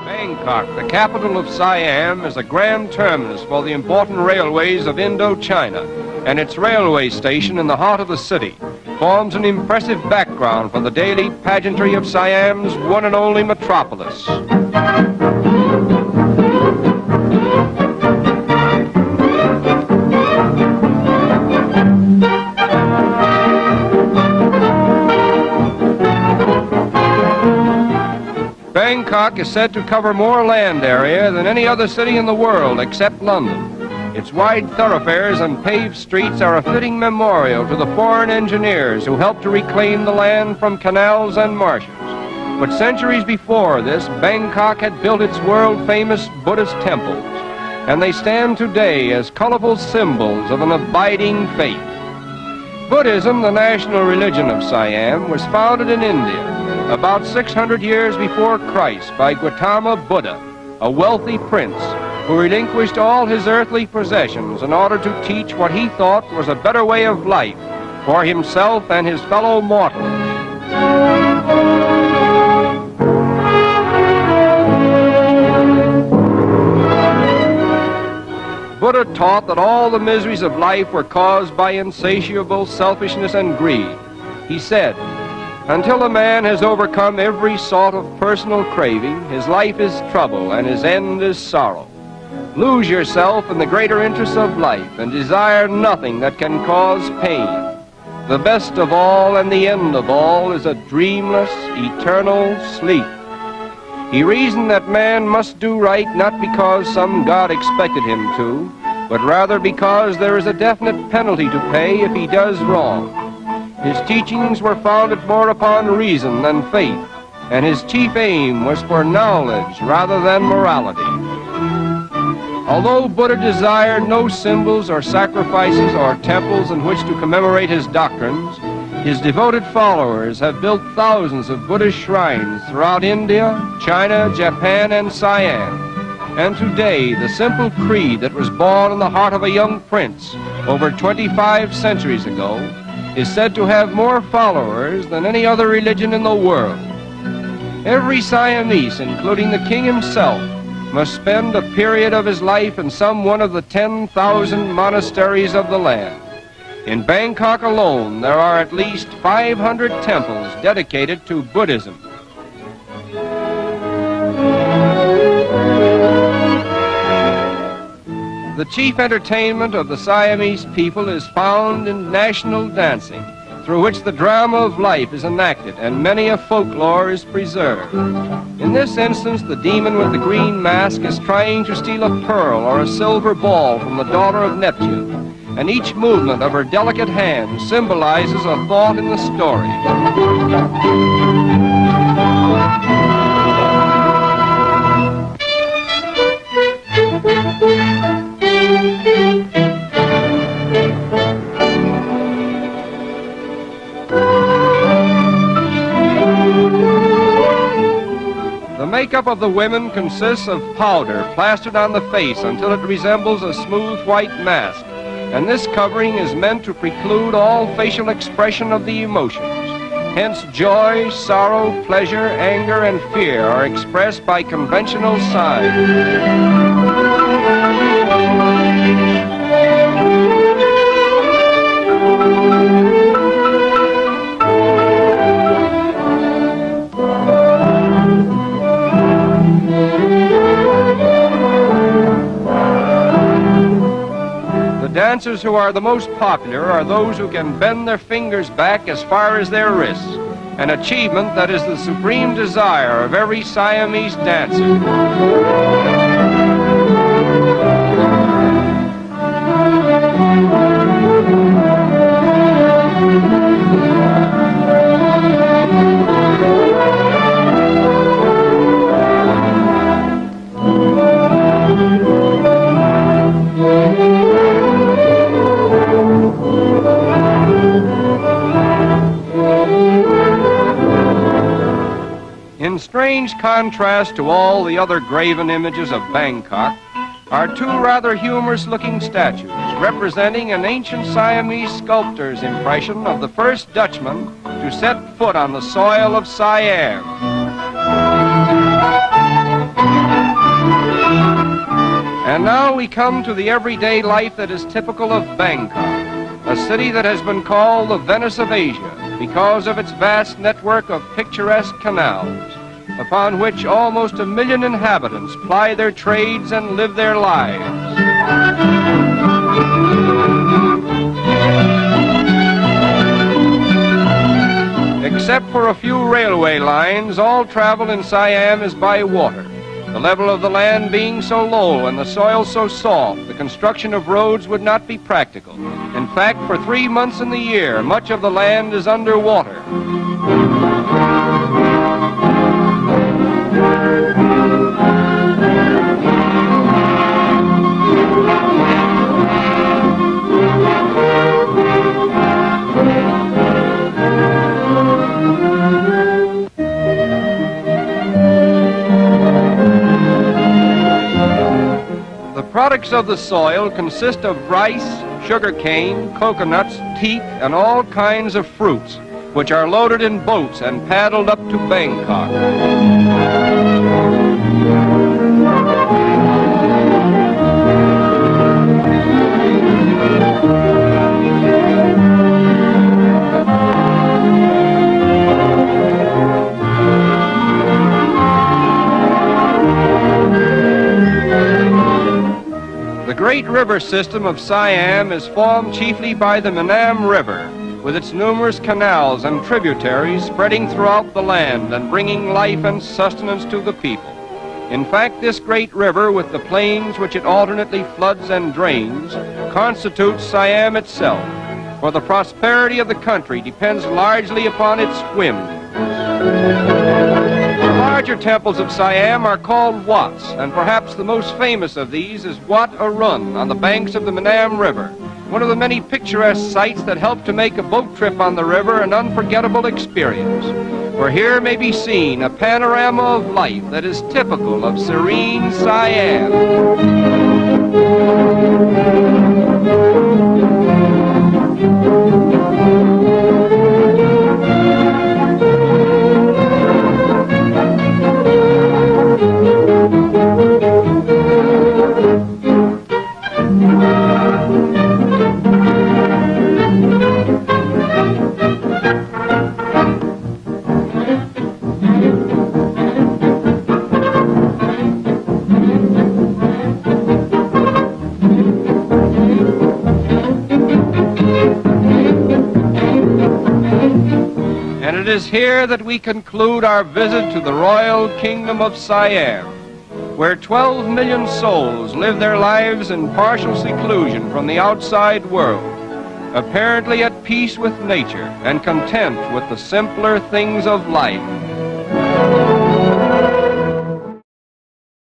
Bangkok, the capital of Siam, is a grand terminus for the important railways of Indochina, and its railway station in the heart of the city forms an impressive background for the daily pageantry of Siam's one and only metropolis. Bangkok is said to cover more land area than any other city in the world except London. Its wide thoroughfares and paved streets are a fitting memorial to the foreign engineers who helped to reclaim the land from canals and marshes. But centuries before this, Bangkok had built its world-famous Buddhist temples, and they stand today as colorful symbols of an abiding faith. Buddhism, the national religion of Siam, was founded in India about 600 years before Christ by Gautama Buddha, a wealthy prince who relinquished all his earthly possessions in order to teach what he thought was a better way of life for himself and his fellow mortals. Buddha taught that all the miseries of life were caused by insatiable selfishness and greed. He said, "Until a man has overcome every sort of personal craving, his life is trouble and his end is sorrow. Lose yourself in the greater interests of life and desire nothing that can cause pain. The best of all and the end of all is a dreamless, eternal sleep." He reasoned that man must do right not because some God expected him to, but rather because there is a definite penalty to pay if he does wrong. His teachings were founded more upon reason than faith, and his chief aim was for knowledge rather than morality. Although Buddha desired no symbols or sacrifices or temples in which to commemorate his doctrines, his devoted followers have built thousands of Buddhist shrines throughout India, China, Japan, and Siam. And today, the simple creed that was born in the heart of a young prince over 25 centuries ago is said to have more followers than any other religion in the world. Every Siamese, including the king himself, must spend a period of his life in some one of the 10,000 monasteries of the land. In Bangkok alone, there are at least 500 temples dedicated to Buddhism. The chief entertainment of the Siamese people is found in national dancing, through which the drama of life is enacted and many a folklore is preserved. In this instance, the demon with the green mask is trying to steal a pearl or a silver ball from the daughter of Neptune, and each movement of her delicate hand symbolizes a thought in the story. The makeup of the women consists of powder plastered on the face until it resembles a smooth white mask, and this covering is meant to preclude all facial expression of the emotions. Hence, joy, sorrow, pleasure, anger, and fear are expressed by conventional signs. The dancers who are the most popular are those who can bend their fingers back as far as their wrists, an achievement that is the supreme desire of every Siamese dancer. In strange contrast to all the other graven images of Bangkok are two rather humorous-looking statues representing an ancient Siamese sculptor's impression of the first Dutchman to set foot on the soil of Siam. And now we come to the everyday life that is typical of Bangkok, a city that has been called the Venice of Asia because of its vast network of picturesque canals, upon which almost 1 million inhabitants ply their trades and live their lives. Except for a few railway lines, all travel in Siam is by water. The level of the land being so low and the soil so soft, the construction of roads would not be practical. In fact, for 3 months in the year, much of the land is underwater. The products of the soil consist of rice, sugarcane, coconuts, teak, and all kinds of fruits, which are loaded in boats and paddled up to Bangkok. The great river system of Siam is formed chiefly by the Manam River, with its numerous canals and tributaries spreading throughout the land and bringing life and sustenance to the people. In fact, this great river, with the plains which it alternately floods and drains, constitutes Siam itself, for the prosperity of the country depends largely upon its whims. The larger temples of Siam are called Wats, and perhaps the most famous of these is Wat Arun on the banks of the Manam River, one of the many picturesque sights that help to make a boat trip on the river an unforgettable experience. For here may be seen a panorama of life that is typical of serene Siam. It is here that we conclude our visit to the royal kingdom of Siam, where 12 million souls live their lives in partial seclusion from the outside world, apparently at peace with nature and content with the simpler things of life.